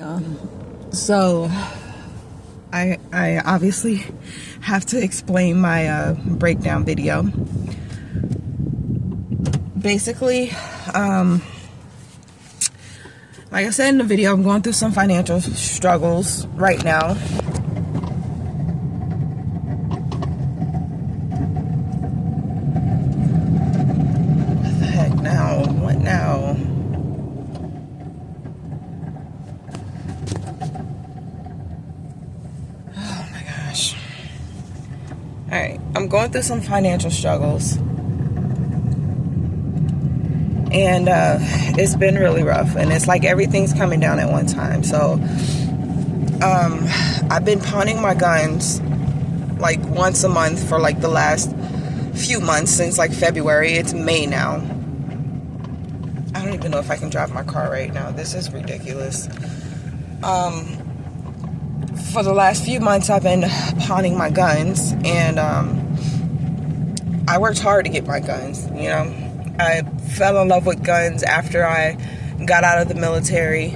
So I obviously have to explain my breakdown video. Basically, like I said in the video, I'm going through some financial struggles right now. What the heck now? What now? Alright, I'm going through some financial struggles. And it's been really rough. And it's like everything's coming down at one time. So I've been pawning my guns like once a month for like the last few months, since like February. It's May now. I don't even know if I can drive my car right now. This is ridiculous. For the last few months, I've been pawning my guns, and I worked hard to get my guns. You know, I fell in love with guns after I got out of the military.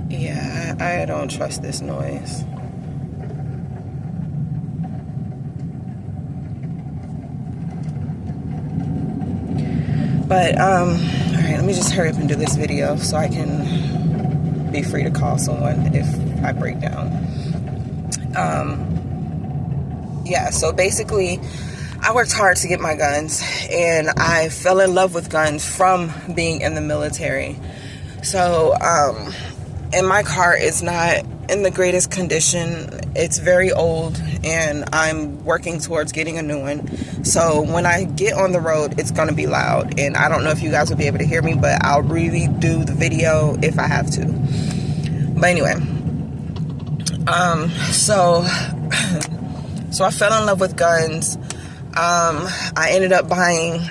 Yeah, I don't trust this noise. But, alright, let me just hurry up and do this video so I can be free to call someone if I break down. Yeah, so basically, I worked hard to get my guns, and I fell in love with guns from being in the military. So, and my car is not in the greatest condition. It's very old, and I'm working towards getting a new one. So when I get on the road, it's going to be loud. And I don't know if you guys will be able to hear me, but I'll really do the video if I have to. But anyway, so I fell in love with guns. I ended up buying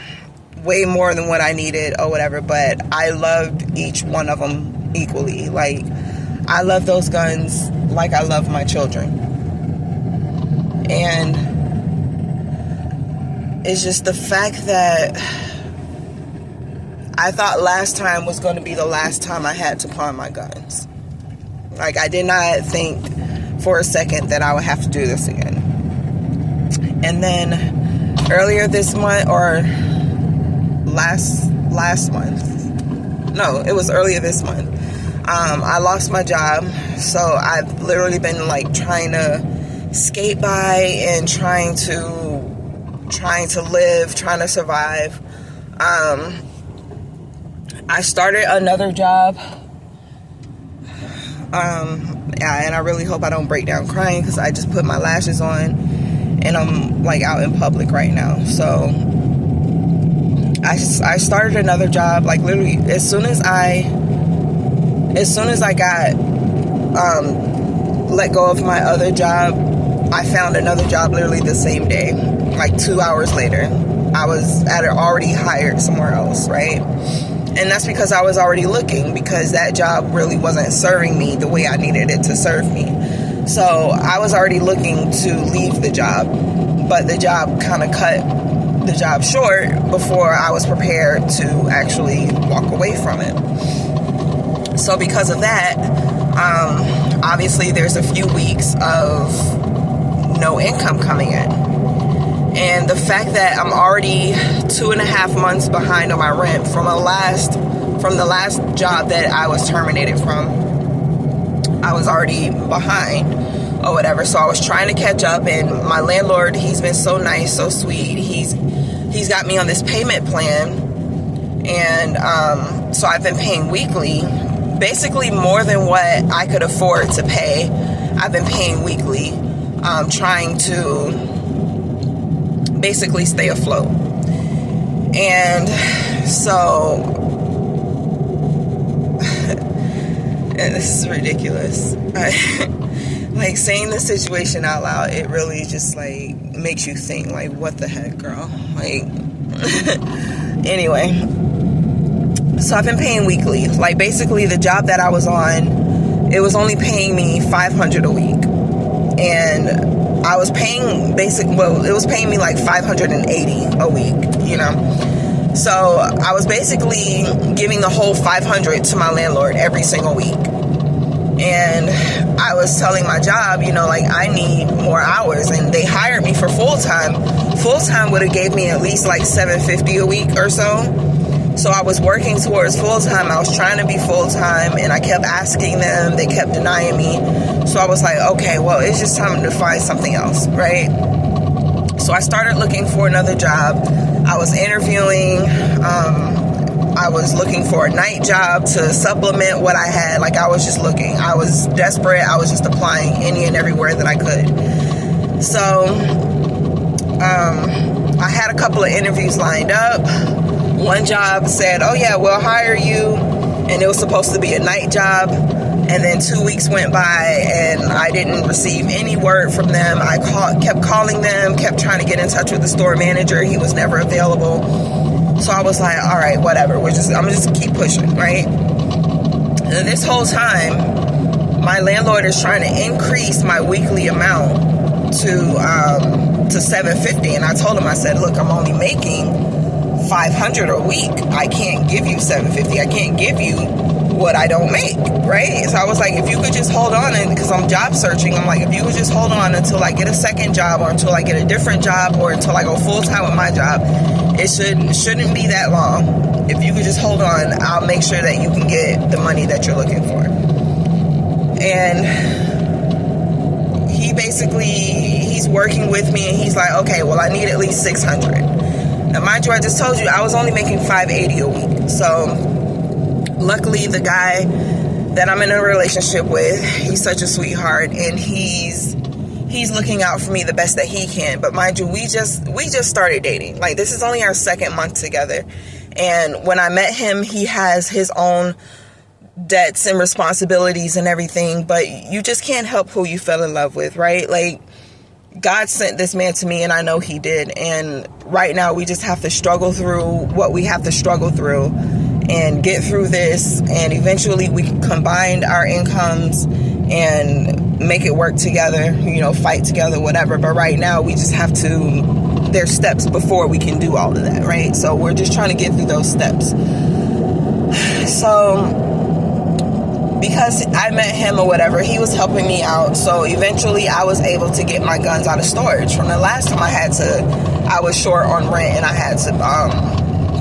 way more than what I needed or whatever, but I loved each one of them equally. Like, I love those guns like I love my children. And it's just the fact that I thought last time was going to be the last time I had to pawn my guns. Like, I did not think for a second that I would have to do this again. And then earlier this month, or last month, no, it was earlier this month, I lost my job. So I've literally been like trying to skate by and trying to live, trying to survive. I started another job. And I really hope I don't break down crying, because I just put my lashes on and I'm like out in public right now. So I started another job, like literally as soon as I got let go of my other job, I found another job literally the same day. Like 2 hours later, I was already hired somewhere else, right? And that's because I was already looking, because that job really wasn't serving me the way I needed it to serve me. So I was already looking to leave the job, but the job kind of cut the job short before I was prepared to actually walk away from it. So because of that, obviously there's a few weeks of no income coming in. And the fact that I'm already 2.5 months behind on my rent from the last job that I was terminated from, I was already behind or whatever. So I was trying to catch up, and my landlord, he's been so nice, so sweet. He's got me on this payment plan, and so I've been paying weekly, basically more than what I could afford to pay. I've been paying weekly, trying to basically stay afloat. And so and this is ridiculous. Like, saying the situation out loud, it really just like makes you think, like, what the heck, girl? Like, anyway, so I've been paying weekly. Like, basically the job that I was on, it was only paying me $500 a week, and I was paying it was paying me like $580 a week, you know. So I was basically giving the whole $500 to my landlord every single week. And I was telling my job, you know, like, I need more hours, and they hired me for full-time. Full-time would have gave me at least like $750 a week or so. So I was working towards full-time. I was trying to be full-time, and I kept asking them. They kept denying me. So I was like, okay, well, it's just time to find something else, right? So I started looking for another job. I was interviewing. I was looking for a night job to supplement what I had. Like, I was just looking. I was desperate. I was just applying any and everywhere that I could. So I had a couple of interviews lined up. One job said, oh yeah, we'll hire you, and it was supposed to be a night job. And then 2 weeks went by, and I didn't receive any word from them. I kept calling them, kept trying to get in touch with the store manager. He was never available. So I was like, all right, whatever. I'm just keep pushing, right? And this whole time, my landlord is trying to increase my weekly amount to $750. And I told him, I said, look, I'm only making $500 a week. I can't give you $750. I can't give you what I don't make, right? So I was like, if you could just hold on, and because I'm job searching, I'm like, if you could just hold on until I get a second job, or until I get a different job, or until I go full-time with my job. It shouldn't be that long. If you could just hold on, I'll make sure that you can get the money that you're looking for. And he's working with me, and he's like, okay, well, I need at least $600. Now, mind you, I just told you I was only making $580 a week. So luckily, the guy that I'm in a relationship with, he's such a sweetheart, and he's looking out for me the best that he can. But mind you, we just started dating. Like, this is only our second month together. And when I met him, he has his own debts and responsibilities and everything, but you just can't help who you fell in love with, right? Like, God sent this man to me, and I know he did. And right now, we just have to struggle through what we have to struggle through and get through this, and eventually we can combine our incomes and make it work together, you know, fight together, whatever. But right now, we just have to, there's steps before we can do all of that, right? So we're just trying to get through those steps. So because I met him or whatever, he was helping me out. So eventually I was able to get my guns out of storage. From the last time I was short on rent, and I had to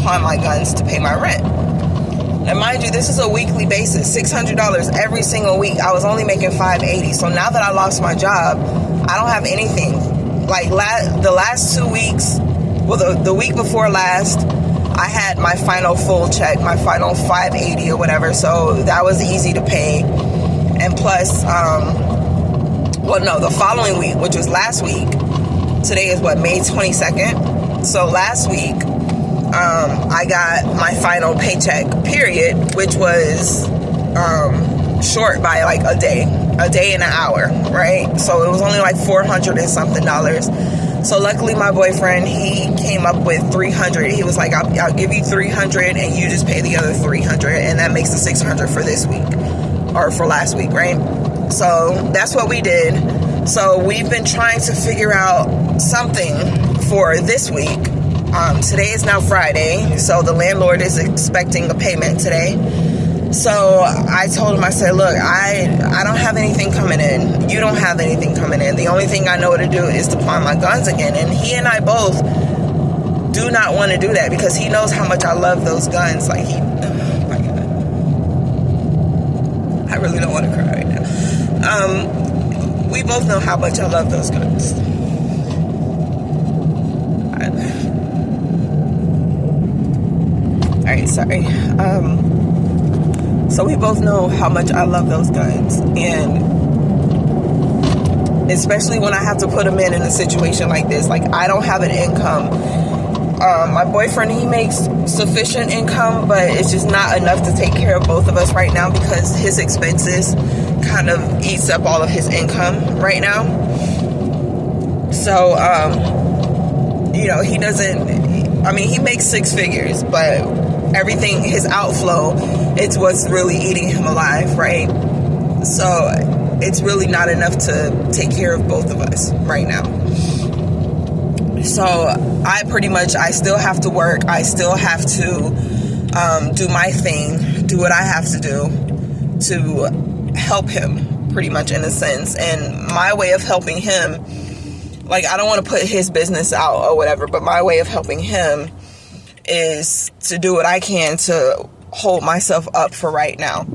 pawn my guns to pay my rent. And mind you, this is a weekly basis, $600 every single week. I was only making $580. So now that I lost my job, I don't have anything. Like the last 2 weeks, well, the week before last, I had my final full check, my final $580 or whatever. So that was easy to pay. And plus, the following week, which was last week, today is May 22nd. So last week, I got my final paycheck, period, which was short by like a day and an hour, right? So it was only like $400 and something. So luckily my boyfriend, he came up with $300. He was like, I'll give you $300 and you just pay the other $300, and that makes the $600 for this week, or for last week, right? So that's what we did. So we've been trying to figure out something for this week. Today is now Friday, so the landlord is expecting a payment today. So I told him, I said, look, I don't have anything coming in. You don't have anything coming in. The only thing I know to do is to pawn my guns again. And he and I both do not want to do that, because he knows how much I love those guns. Like, oh my God. I really don't want to cry right now. We both know how much I love those guns. All right, sorry. So we both know how much I love those guns, and especially when I have to put them in a situation like this. Like, I don't have an income. My boyfriend, he makes sufficient income, but it's just not enough to take care of both of us right now, because his expenses kind of eats up all of his income right now. So, he doesn't, he makes six figures, but his outflow, it's what's really eating him alive, right? So it's really not enough to take care of both of us right now. So I still have to work. I still have to do my thing, do what I have to do to help him, pretty much, in a sense. And my way of helping him, like, I don't want to put his business out or whatever, but my way of helping him is to do what I can to hold myself up for right now.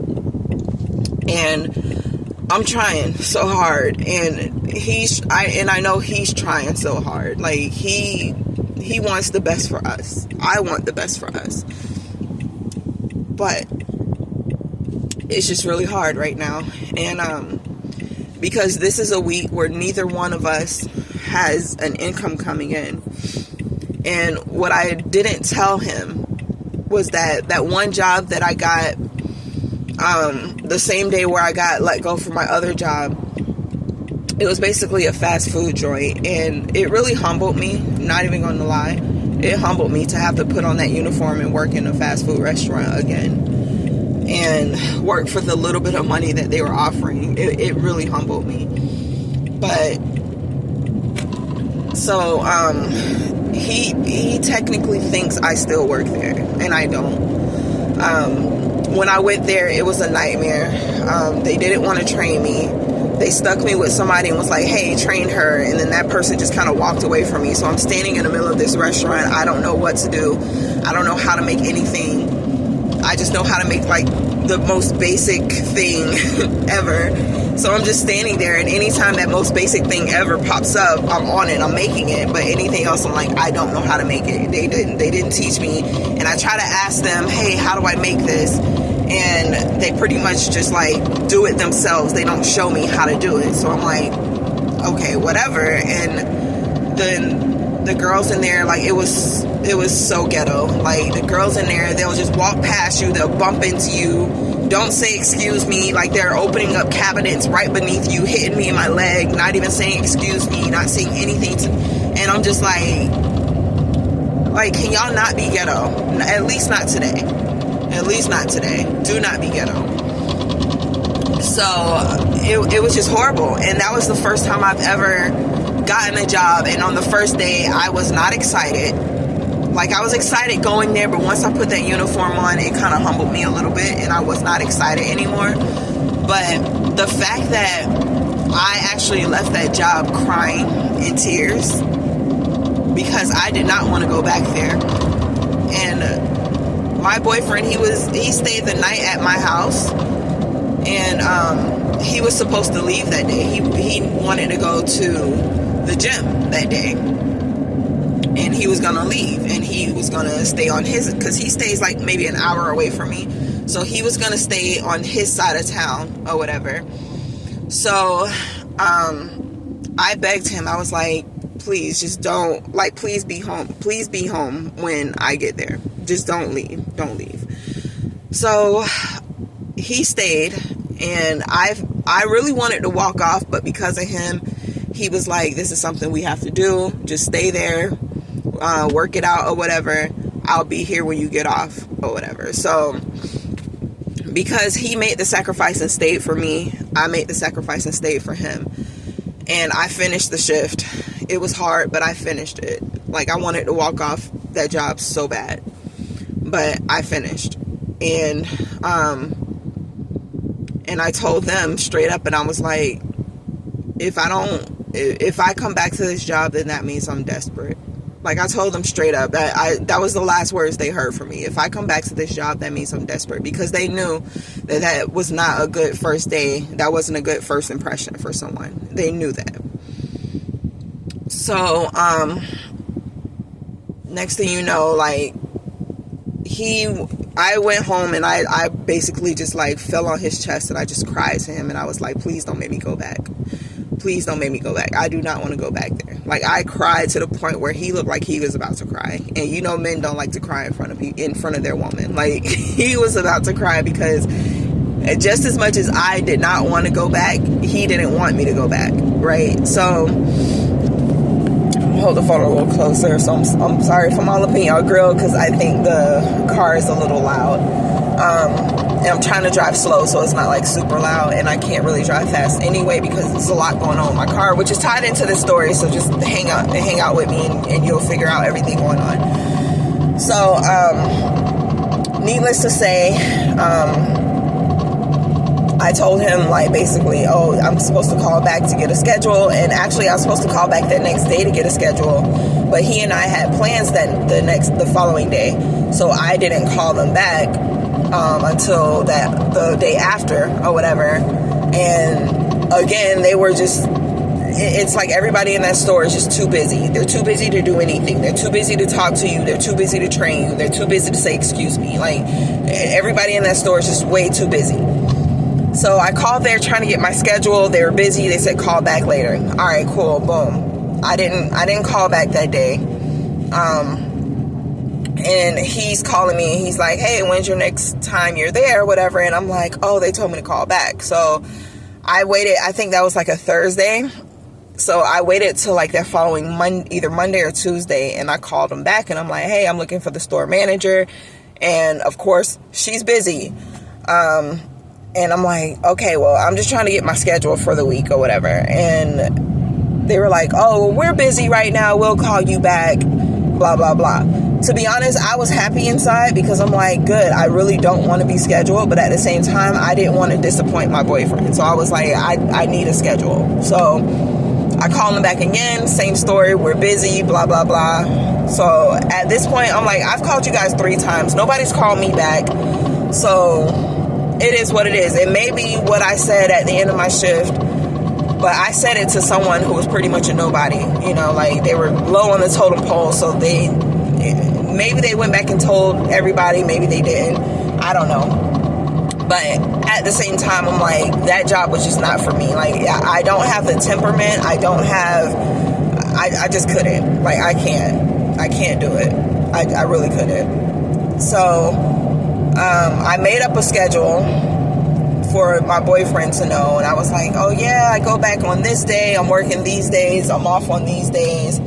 And I'm trying so hard, and I know he's trying so hard. Like, he wants the best for us. I want the best for us. But it's just really hard right now. And because this is a week where neither one of us has an income coming in. And what I didn't tell him was that one job that I got the same day where I got let go from my other job, it was basically a fast food joint, and it really humbled me, not even gonna lie. It humbled me to have to put on that uniform and work in a fast food restaurant again and work for the little bit of money that they were offering. It really humbled me. But so he technically thinks I still work there, and I don't. When I went there, it was a nightmare. They didn't want to train me. They stuck me with somebody and was like, hey, train her. And then that person just kind of walked away from me. So I'm standing in the middle of this restaurant. I don't know what to do. I don't know how to make anything. I just know how to make, like, the most basic thing ever. So I'm just standing there, and anytime that most basic thing ever pops up, I'm on it, I'm making it. But anything else, I'm like, I don't know how to make it. They didn't teach me. And I try to ask them, hey, how do I make this? And they pretty much just, like, do it themselves. They don't show me how to do it. So I'm like, okay, whatever. And then the girls in there, like, it was so ghetto. Like, the girls in there, they'll just walk past you, they'll bump into you, don't say excuse me, like they're opening up cabinets right beneath you, hitting me in my leg, not even saying excuse me, not saying anything and I'm just like, can y'all not be ghetto? At least not today. At least not today. Do not be ghetto. So it was just horrible. And that was the first time I've ever gotten a job. And on the first day, I was not excited. Like, I was excited going there, but once I put that uniform on, it kind of humbled me a little bit, and I was not excited anymore. But the fact that I actually left that job crying in tears because I did not want to go back there. And my boyfriend, he stayed the night at my house, and he was supposed to leave that day. He wanted to go to the gym that day. And he was going to leave, and he was going to stay on his, because he stays like maybe an hour away from me. So he was going to stay on his side of town or whatever. So I begged him. I was like, please, just don't, like, please be home. Please be home when I get there. Just don't leave. Don't leave. So he stayed, and I really wanted to walk off, but because of him, he was like, this is something we have to do. Just stay there. Work it out or whatever. I'll be here when you get off or whatever. So because he made the sacrifice and stayed for me, I made the sacrifice and stayed for him. And I finished the shift. It was hard, but I finished it. Like, I wanted to walk off that job so bad, but I finished. And I told them straight up, and I was like, if I come back to this job, then that means I'm desperate. Like, I told them straight up that was the last words they heard from me. If I come back to this job, that means I'm desperate, because they knew that was not a good first day. That wasn't a good first impression for someone. They knew that. So, next thing you know, like, I went home, and I basically just, like, fell on his chest, and I just cried to him, and I was like, please don't make me go back. Please don't make me go back. I do not want to go back there. Like, I cried to the point where he looked like he was about to cry. And you know, men don't like to cry in front of their woman. Like, he was about to cry because just as much as I did not want to go back, he didn't want me to go back, right? So, hold the phone a little closer. So I'm sorry if I'm all up in y'all grill, because I think the car is a little loud. And I'm trying to drive slow, so it's not like super loud, and I can't really drive fast anyway because there's a lot going on with my car, which is tied into this story. So just hang out with me, and you'll figure out everything going on. So, needless to say, I told him, like, basically, oh, I'm supposed to call back to get a schedule, and actually I was supposed to call back that next day to get a schedule, but he and I had plans that the following day, so I didn't call them back until the day after or whatever. And again, they were just, it's like everybody in that store is just too busy. They're too busy to do anything. They're too busy to talk to you. They're too busy to train you. They're too busy to say excuse me. Like, everybody in that store is just way too busy. So I called there trying to get my schedule. They were busy. They said call back later. All right, cool, boom. I didn't call back that day. And he's calling me. He's like, hey, when's your next time you're there, whatever. And I'm like, oh, they told me to call back. So I waited. I think that was like a Thursday. So I waited till like that following either Monday or Tuesday, and I called him back, and I'm like, hey, I'm looking for the store manager. And of course, she's busy. And I'm like, okay, well, I'm just trying to get my schedule for the week or whatever. And they were like, oh, well, we're busy right now. We'll call you back, blah, blah, blah. To be honest, I was happy inside because I'm like, good, I really don't want to be scheduled. But at the same time, I didn't want to disappoint my boyfriend. So I was like, I need a schedule. So I called him back again. Same story. We're busy, blah, blah, blah. So at this point, I'm like, I've called you guys 3 times. Nobody's called me back. So it is what it is. It may be what I said at the end of my shift, but I said it to someone who was pretty much a nobody. You know, like, they were low on the totem pole, so maybe they went back and told everybody, maybe they didn't. I don't know. But at the same time, I'm like, that job was just not for me. Like, I don't have the temperament. I just couldn't. Like, I can't do it. I really couldn't. So I made up a schedule for my boyfriend to know, and I was like, oh yeah, I go back on this day, I'm working these days, I'm off on these days,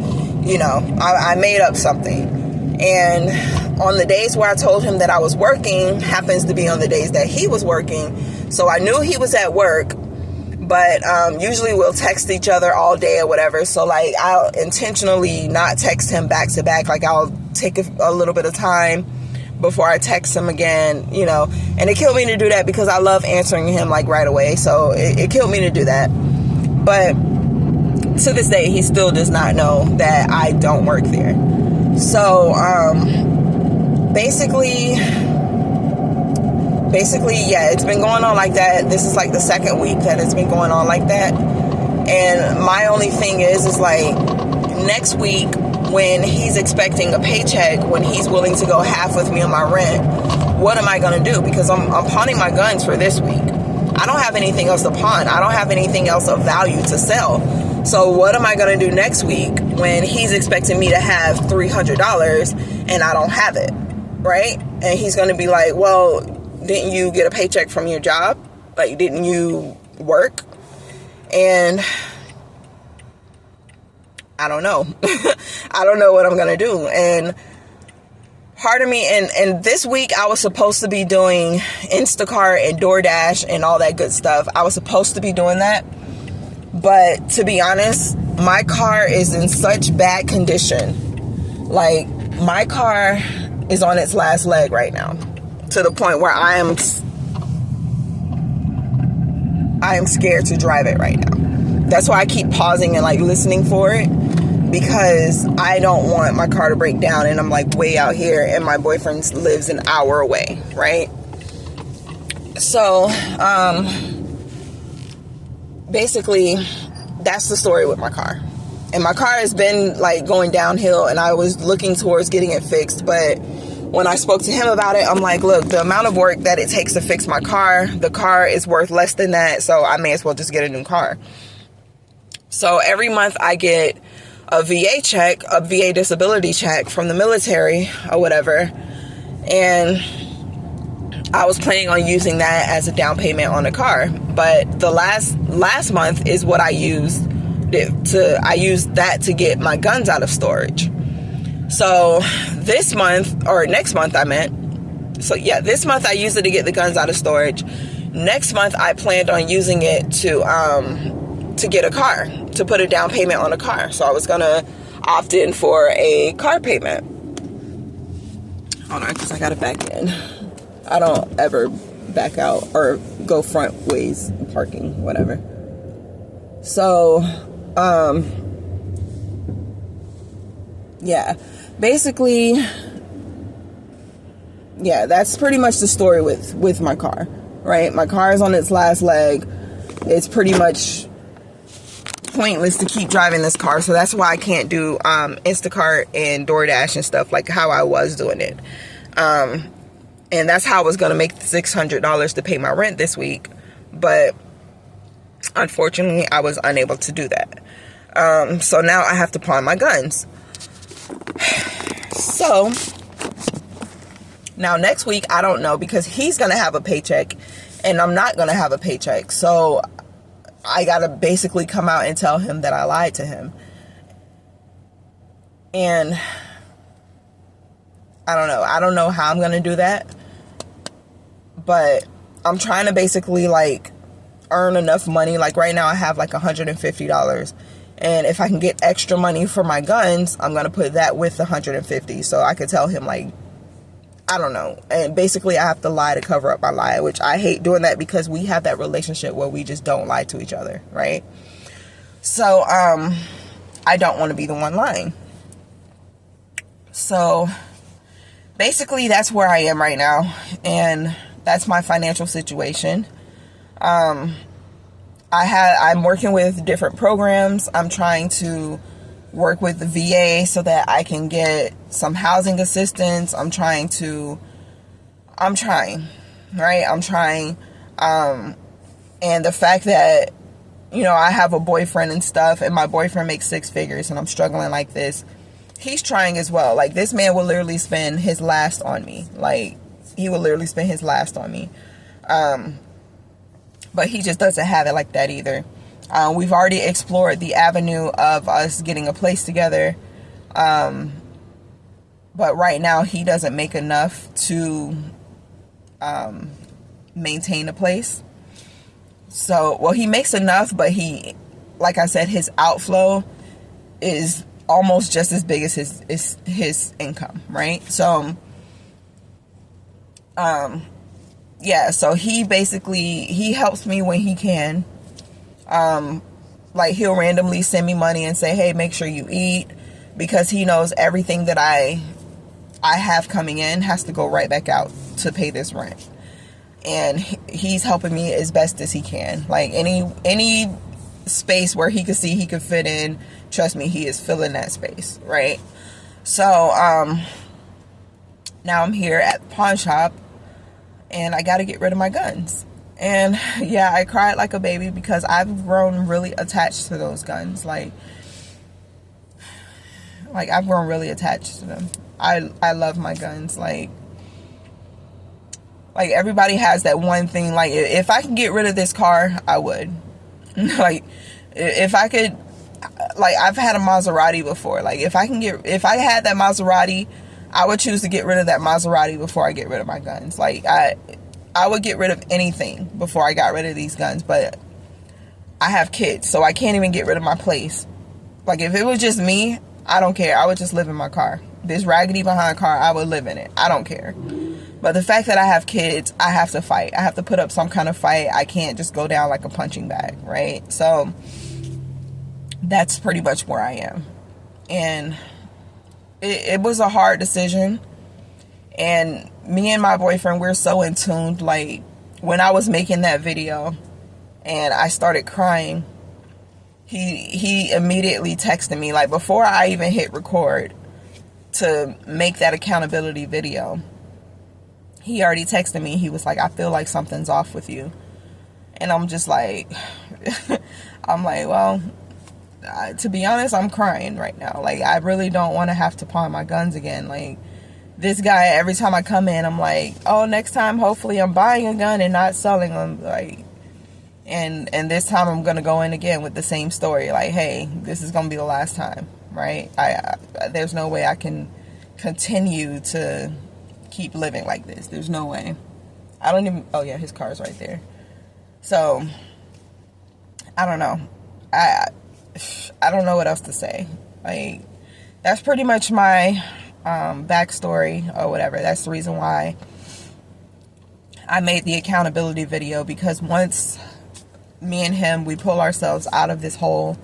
you know, I made up something. And on the days where I told him that I was working happens to be on the days that he was working, so I knew he was at work, but usually we'll text each other all day or whatever, so like, I'll intentionally not text him back to back, like I'll take a little bit of time before I text him again, you know, and it killed me to do that because I love answering him like right away. So it killed me to do that. But to this day, he still does not know that I don't work there. So, basically, yeah, it's been going on like that. This is like the second week that it's been going on like that. And my only thing is like, next week, when he's expecting a paycheck, when he's willing to go half with me on my rent, what am I going to do? Because I'm pawning my guns for this week. I don't have anything else to pawn. I don't have anything else of value to sell. So what am I going to do next week when he's expecting me to have $300 and I don't have it, right? And he's going to be like, well, didn't you get a paycheck from your job? Like, didn't you work? And I don't know. I don't know what I'm going to do. And part of me, and this week I was supposed to be doing Instacart and DoorDash and all that good stuff. I was supposed to be doing that. But to be honest, my car is in such bad condition. Like, my car is on its last leg right now. To the point where I am scared to drive it right now. That's why I keep pausing and like listening for it, because I don't want my car to break down and I'm like way out here and my boyfriend lives an hour away, right? So, basically, that's the story with my car. And my car has been like going downhill and I was looking towards getting it fixed, but when I spoke to him about it, I'm like, look, the amount of work that it takes to fix my car, the car is worth less than that, so I may as well just get a new car. So every month I get a VA check, a VA disability check from the military or whatever. And I was planning on using that as a down payment on a car. But the last month is what I used that to get my guns out of storage. So this month, or next month I meant, So yeah, this month I used it to get the guns out of storage. Next month I planned on using it to get a car, to put a down payment on a car. So I was gonna opt in for a car payment. Hold on, because I gotta back in. I don't ever back out or go front ways parking, whatever. So yeah, basically, yeah, that's pretty much the story with my car, right? My car is on its last leg. It's pretty much pointless to keep driving this car, so that's why I can't do Instacart and DoorDash and stuff like how I was doing it. And that's how I was going to make the $600 to pay my rent this week, but unfortunately I was unable to do that. So now I have to pawn my guns. So now next week, I don't know, because he's going to have a paycheck and I'm not going to have a paycheck. So I got to basically come out and tell him that I lied to him. And I don't know. I don't know how I'm going to do that. But I'm trying to basically like earn enough money. Like right now I have like $150. And if I can get extra money for my guns, I'm going to put that with the $150. So I could tell him, like, I don't know. And basically I have to lie to cover up my lie, which I hate doing that because we have that relationship where we just don't lie to each other, right? So I don't want to be the one lying. So basically that's where I am right now. And that's my financial situation. I'm working with different programs. I'm trying to work with the VA so that I can get some housing assistance. I'm trying, right? I'm trying. And the fact that, you know, I have a boyfriend and stuff, and my boyfriend makes 6 figures and I'm struggling like this. He's trying as well. Like, this man will literally spend his last on me. Like, he will literally spend his last on me. But he just doesn't have it like that either. We've already explored the avenue of us getting a place together. But right now he doesn't make enough to maintain a place. So, well, he makes enough, but he, like I said, his outflow is almost just as big as his income, right? So, yeah, so he helps me when he can. Like, he'll randomly send me money and say, hey, make sure you eat, because he knows everything that I have coming in has to go right back out to pay this rent. And he's helping me as best as he can. Like, any space where he could see he could fit in, trust me, he is filling that space, right? So, now I'm here at the pawn shop, and I got to get rid of my guns. And yeah, I cried like a baby because I've grown really attached to those guns. Like I've grown really attached to them. I love my guns. Like everybody has that one thing. Like, if I can get rid of this car, I would. Like, if I could, like, I've had a Maserati before. Like, if I had that Maserati, I would choose to get rid of that Maserati before I get rid of my guns. Like, I would get rid of anything before I got rid of these guns, but I have kids, so I can't even get rid of my place. Like, if it was just me, I don't care. I would just live in my car. This raggedy behind car, I would live in it. I don't care. But the fact that I have kids, I have to fight. I have to put up some kind of fight. I can't just go down like a punching bag, right? So that's pretty much where I am. And it was a hard decision. And me and my boyfriend, we're so in tune. Like, when I was making that video and I started crying, he immediately texted me, like, before I even hit record to make that accountability video. He already texted me. He was like, I feel like something's off with you. And I'm just like, I'm like, well, to be honest, I'm crying right now. Like, I really don't want to have to pawn my guns again. Like, this guy, every time I come in, I'm like, oh, next time, hopefully I'm buying a gun and not selling them. Like, and this time I'm going to go in again with the same story. Like, hey, this is going to be the last time, right? There's no way I can continue to keep living like this. There's no way. I don't even, oh yeah, his car's right there. So, I don't know. I don't know what else to say. Like, that's pretty much my backstory or whatever. That's the reason why I made the accountability video, because once me and him, we pull ourselves out of this hole,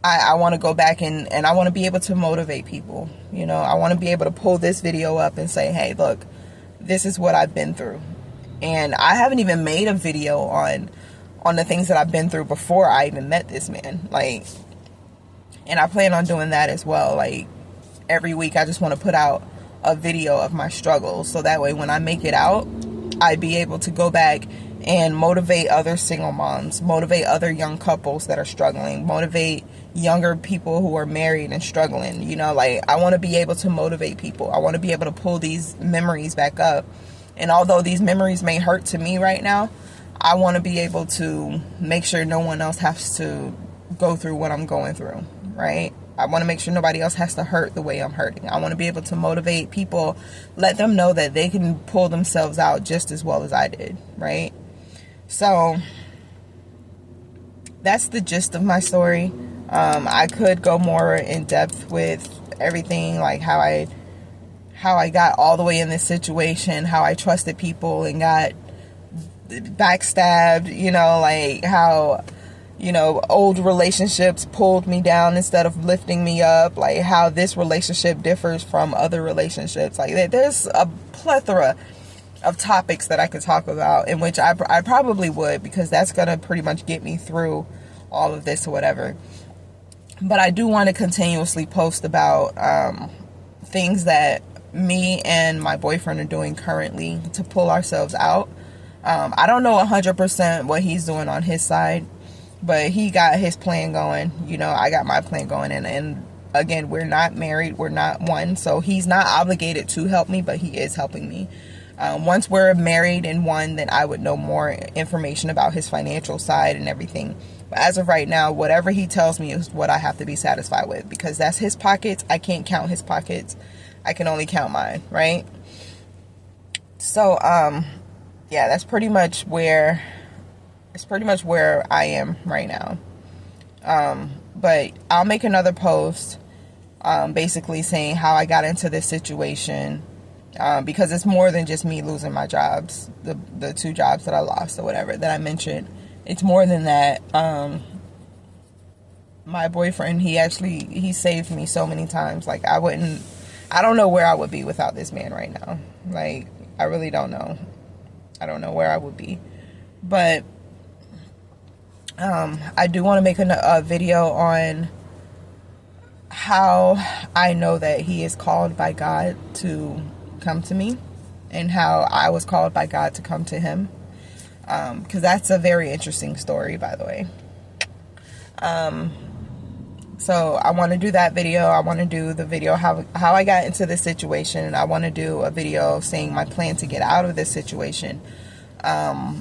I want to go back and I want to be able to motivate people. You know, I want to be able to pull this video up and say, hey, look, this is what I've been through. And I haven't even made a video on the things that I've been through before I even met this man. Like, and I plan on doing that as well. Like, every week I just want to put out a video of my struggles, so that way when I make it out, I'd be able to go back and motivate other single moms, motivate other young couples that are struggling, motivate younger people who are married and struggling. You know, like, I want to be able to motivate people. I want to be able to pull these memories back up. And although these memories may hurt to me right now, I want to be able to make sure no one else has to go through what I'm going through, right? I want to make sure nobody else has to hurt the way I'm hurting. I want to be able to motivate people, let them know that they can pull themselves out just as well as I did, right? So that's the gist of my story. I could go more in depth with everything, like how I got all the way in this situation, how I trusted people and got backstabbed, you know, like how, you know, old relationships pulled me down instead of lifting me up, like how this relationship differs from other relationships. Like, there's a plethora of topics that I could talk about, in which I probably would, because that's going to pretty much get me through all of this or whatever. But I do want to continuously post about things that me and my boyfriend are doing currently to pull ourselves out. I don't know 100% what he's doing on his side, but he got his plan going. You know, I got my plan going. And again, we're not married. We're not one. So he's not obligated to help me, but he is helping me. Once we're married and one, then I would know more information about his financial side and everything. But as of right now, whatever he tells me is what I have to be satisfied with, because that's his pockets. I can't count his pockets. I can only count mine, right? So, yeah, that's pretty much where I am right now. But I'll make another post, basically saying how I got into this situation, because it's more than just me losing my jobs, the 2 jobs that I lost or whatever that I mentioned. It's more than that. My boyfriend, he saved me so many times. Like, I don't know where I would be without this man right now. Like, I really don't know. I don't know where I would be. But I do want to make a video on how I know that he is called by God to come to me, and how I was called by God to come to him. Because that's a very interesting story, by the way. So I want to do that video. I want to do the video how I got into this situation. I want to do a video saying my plan to get out of this situation. I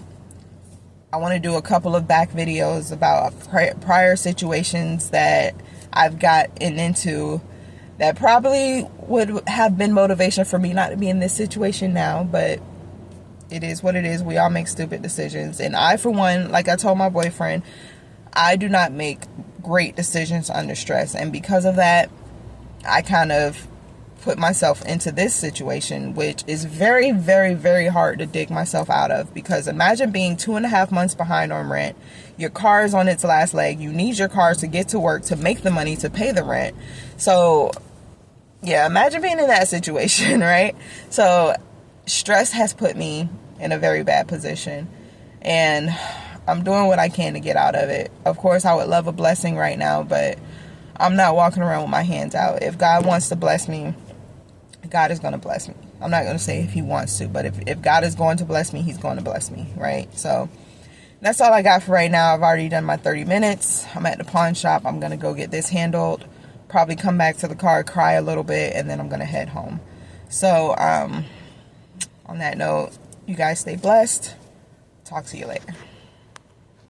want to do a couple of back videos about prior situations that I've gotten into that probably would have been motivation for me not to be in this situation now, but it is what it is. We all make stupid decisions. And I, for one, like I told my boyfriend, I do not make great decisions under stress. And because of that, I kind of put myself into this situation, which is very, very, very hard to dig myself out of. Because imagine being 2.5 months behind on rent. Your car is on its last leg. You need your car to get to work, to make the money, to pay the rent. So, yeah, imagine being in that situation, right? So, stress has put me in a very bad position, and I'm doing what I can to get out of it. Of course, I would love a blessing right now, but I'm not walking around with my hands out. If God wants to bless me, God is going to bless me. I'm not going to say if he wants to, but if God is going to bless me, he's going to bless me, right? So that's all I got for right now. I've already done my 30 minutes. I'm at the pawn shop. I'm going to go get this handled, probably come back to the car, cry a little bit, and then I'm going to head home. So, on that note, you guys stay blessed. Talk to you later.